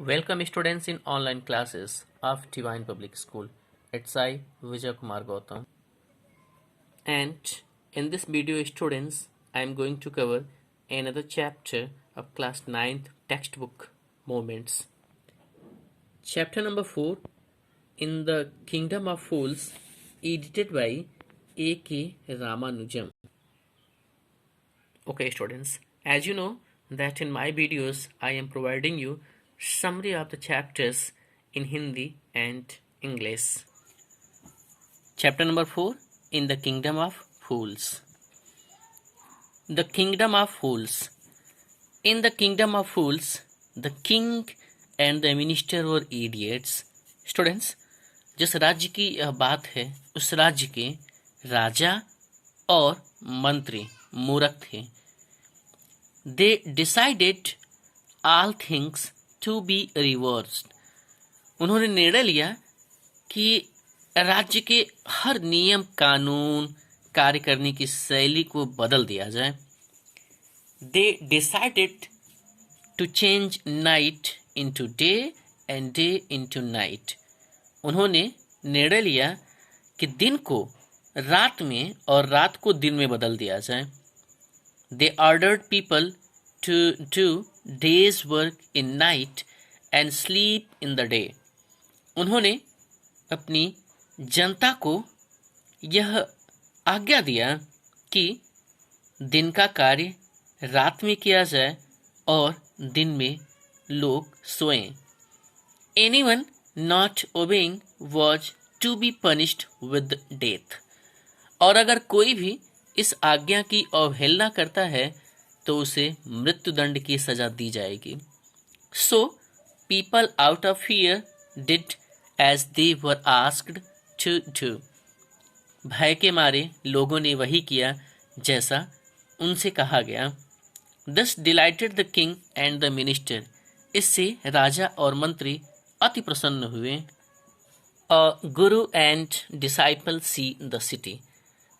Welcome students in online classes of Divine Public School. It's I, Vijay Kumar Gautam. And in this video students, I am going to cover another chapter of class 9th textbook Moments. Chapter number 4, In the Kingdom of Fools, edited by A.K. Ramanujam. Okay students, as you know that in my videos I am providing you summary of the chapters in Hindi and English. Chapter number 4, In the Kingdom of Fools. The Kingdom of Fools. In the Kingdom of Fools, the king and the minister were idiots. Students, जिस राज्य की यह बात है उस राज्य के राजा और मंत्री मूर्ख थे. They decided all things to be reversed. उन्होंने निर्णय लिया कि राज्य के हर नियम कानून कार्य करने की शैली को बदल दिया जाए. They decided to change night into day and day into night. उन्होंने निर्णय लिया कि दिन को रात में और रात को दिन में बदल दिया जाए. They ordered people to do day's work in night and sleep in the day. उन्होंने अपनी जनता को यह आज्ञा दिया कि दिन का कार्य रात में किया जाए और दिन में लोग सोएं. Anyone not obeying was to be punished with death. और अगर कोई भी इस आज्ञा की अवहेलना करता है तो उसे मृत्युदंड की सजा दी जाएगी. So people out of fear did as they were asked to do. भय के मारे लोगों ने वही किया जैसा उनसे कहा गया. This delighted the king and the minister. इससे राजा और मंत्री अति प्रसन्न हुए. A guru and disciple see the city.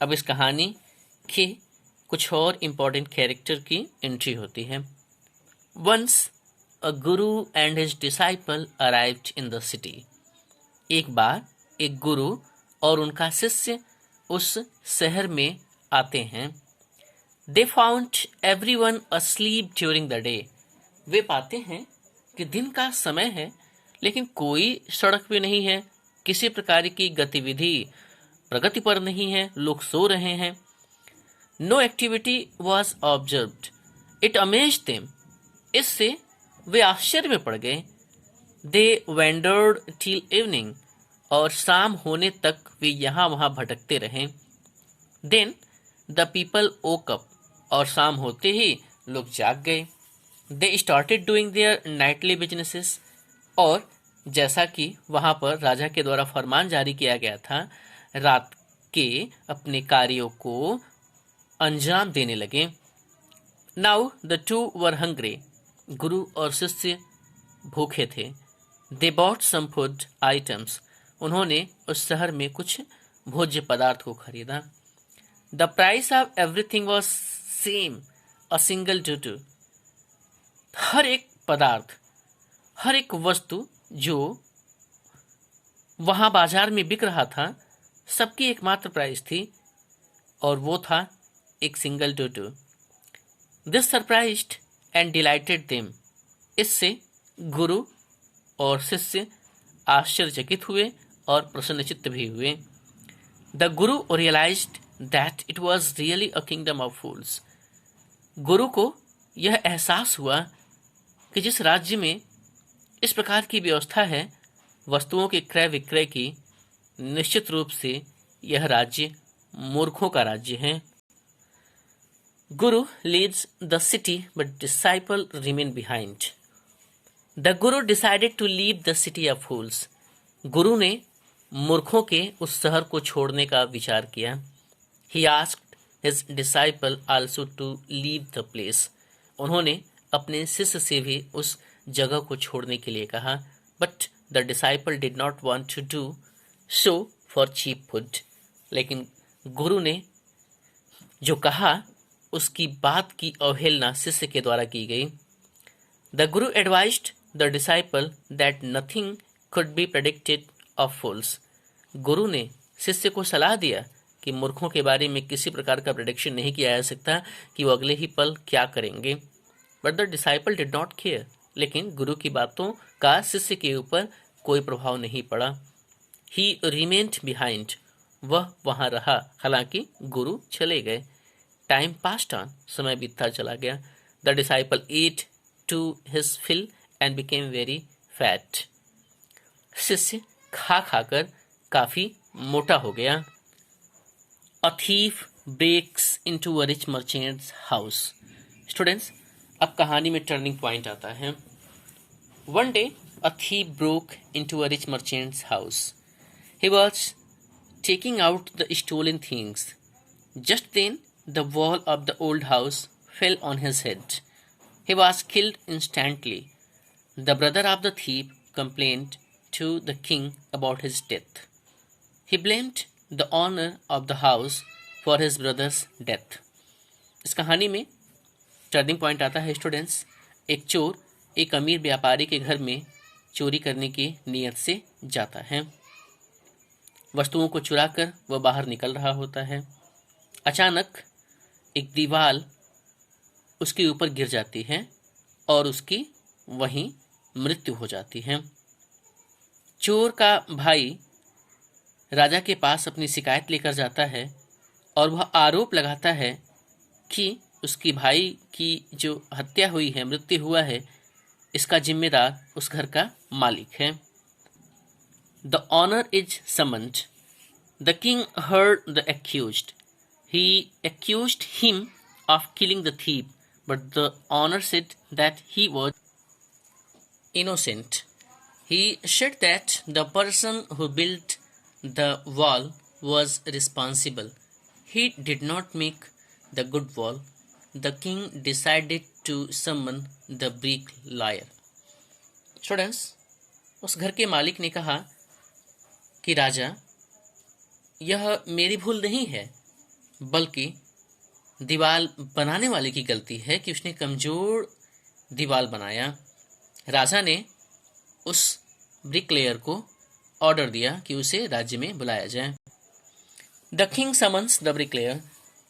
अब इस कहानी के कुछ और इम्पोर्टेंट कैरेक्टर की एंट्री होती है. Once a guru and his disciple arrived in the city. एक बार एक गुरु और उनका शिष्य उस शहर में आते हैं. They found everyone asleep during the day. वे पाते हैं कि दिन का समय है लेकिन कोई सड़क पे नहीं है, किसी प्रकार की गतिविधि प्रगति पर नहीं है, लोग सो रहे हैं. No activity was observed. It amazed them. इससे वे आश्चर्य में पड़ गए. They wandered till evening. और शाम होने तक वे यहाँ वहाँ भटकते रहे. Then the people woke up. और शाम होते ही लोग जाग गए. They started doing their nightly businesses. और जैसा कि वहाँ पर राजा के द्वारा फरमान जारी किया गया था, रात के अपने कार्यों को अंजाम देने लगे. Now the two were hungry. गुरु और शिष्य भूखे थे. They bought some food items. उन्होंने उस शहर में कुछ भोज्य पदार्थ को खरीदा. The price of everything was same, a single duty. हर एक पदार्थ, हर एक वस्तु जो वहाँ बाजार में बिक रहा था, सबकी एकमात्र प्राइस थी और वो था एक single tutu. This surprised and delighted them. इससे गुरु और शिष्य आश्चर्यचकित हुए और प्रसन्नचित्त भी हुए. The guru realised that it was really a kingdom of fools. गुरु को यह एहसास हुआ कि जिस राज्य में इस प्रकार की व्यवस्था है वस्तुओं के क्रय विक्रय की, निश्चित रूप से यह राज्य मूर्खों का राज्य है. Guru leads the city but disciple remain behind. The guru decided to leave the city of fools. गुरु ने मूर्खों के उस शहर को छोड़ने का विचार किया. He asked his disciple also to leave the place. उन्होंने अपने शिष्य से भी उस जगह को छोड़ने के लिए कहा. But the disciple did not want to do so for cheap food. लेकिन गुरु ने जो कहा उसकी बात की अवहेलना शिष्य के द्वारा की गई. The Guru advised the disciple that nothing could be predicted of fools. गुरु ने शिष्य को सलाह दिया कि मूर्खों के बारे में किसी प्रकार का प्रेडिक्शन नहीं किया जा सकता कि वो अगले ही पल क्या करेंगे. But the disciple did not care. लेकिन गुरु की बातों का शिष्य के ऊपर कोई प्रभाव नहीं पड़ा. He remained behind. वह वहां रहा हालांकि गुरु चले गए. Time passed on. समय बीतता चला गया. The disciple ate to his fill and became very fat. शिष्य खा खाकर काफी मोटा हो गया. A thief breaks into a rich merchant's house. Students, अब कहानी में टर्निंग पॉइंट आता है. One day, a thief broke into a rich merchant's house. He was taking out the stolen things. Just then, the wall of the old house fell on his head. He was killed instantly. The brother of the thief complained to the king about his death. He blamed the owner of the house for his brother's death. इस कहानी में turning point आता है students. एक चोर एक अमीर व्यापारी के घर में चोरी करने की नीयत से जाता है. वस्तुओं को चुराकर वह बाहर निकल रहा होता है. अचानक एक दीवार उसके ऊपर गिर जाती है और उसकी वहीं मृत्यु हो जाती है. चोर का भाई राजा के पास अपनी शिकायत लेकर जाता है और वह आरोप लगाता है कि उसकी भाई की जो हत्या हुई है, मृत्यु हुआ है, इसका जिम्मेदार उस घर का मालिक है. The owner is summoned. The king heard the accused. He accused him of killing the thief, but the owner said that he was innocent. He said that the person who built the wall was responsible. He did not make the good wall. The king decided to summon the bricklayer. Students, उस घर के मालिक ने कहा कि राजा, यह मेरी भूल नहीं है, बल्कि दीवार बनाने वाले की गलती है कि उसने कमजोर दीवार बनाया. राजा ने उस ब्रिकलेयर को ऑर्डर दिया कि उसे राज्य में बुलाया जाए. The king summons the bricklayer.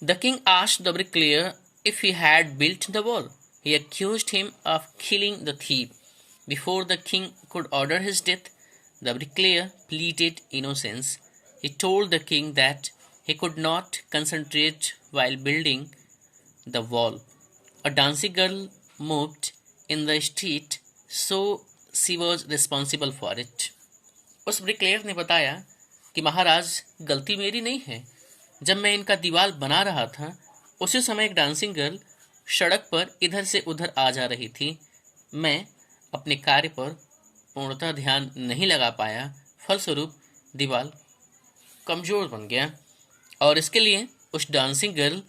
The king asked the bricklayer if he had built the wall. He accused him of killing the thief. Before the king could order his death, the bricklayer pleaded innocence. He told the king that he could not concentrate while building the wall. A dancing girl moved in the street, so she was responsible for it. उस bricklayer ने बताया कि महाराज, गलती मेरी नहीं है. जब मैं इनका दीवार बना रहा था, उसी समय एक डांसिंग गर्ल सड़क पर इधर से उधर आ जा रही थी. मैं अपने कार्य पर पूर्णतः ध्यान नहीं लगा पाया. फलस्वरूप दीवार कमजोर बन गया और इसके लिए उस डांसिंग गर्ल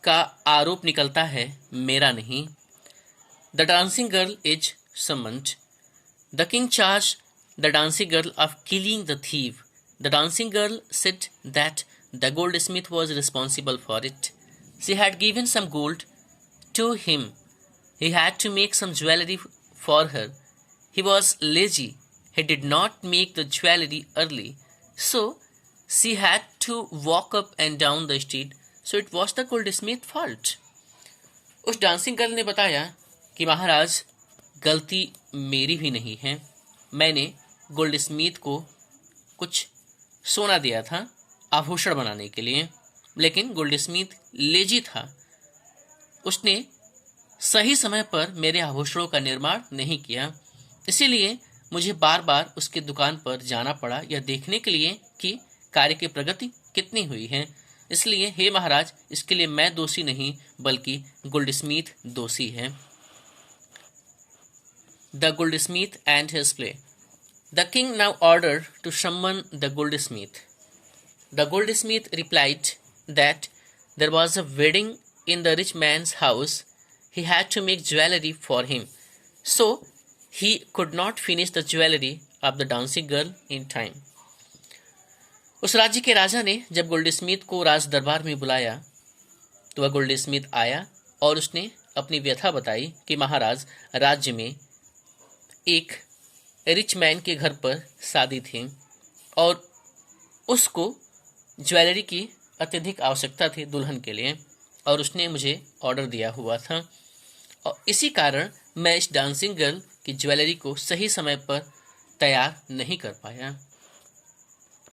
का आरोप निकलता है, मेरा नहीं. The dancing girl is summoned. The king charge the dancing girl of killing the thief. The dancing girl said that the goldsmith was responsible for it. She had given some gold to him. He had to make some jewellery for her. He was lazy. He did not make the jewelry early, so she had to walk up and down the street, so it was the goldsmith's fault. उस dancing girl ने बताया कि महाराज, गलती मेरी भी नहीं है. मैंने गोल्डस्मिथ को कुछ सोना दिया था आभूषण बनाने के लिए, लेकिन गोल्डस्मिथ लेजी था. उसने सही समय पर मेरे आभूषणों का निर्माण नहीं किया. इसीलिए मुझे बार बार उसकी दुकान पर जाना पड़ा यह देखने के लिए कि कार्य की प्रगति कितनी हुई है. इसलिए हे महाराज, इसके लिए मैं दोषी नहीं बल्कि गोल्डस्मिथ दोषी है. The goldsmith and his play. The king now order to summon the goldsmith. The goldsmith replied that there was a wedding in the rich man's house. He had to make jewellery for him, so he could not finish the jewelry of the dancing girl in time. उस राज्य के राजा ने जब Goldsmith को राज दरबार में बुलाया तो वह गोल्डस्मिथ आया और उसने अपनी व्यथा बताई कि महाराज, राज्य में एक रिच मैन के घर पर शादी थी और उसको ज्वेलरी की अत्यधिक आवश्यकता थी दुल्हन के लिए, और उसने मुझे ऑर्डर दिया हुआ था, और इसी कारण मैं इस डांसिंग गर्ल की ज्वेलरी को सही समय पर तैयार नहीं कर पाया।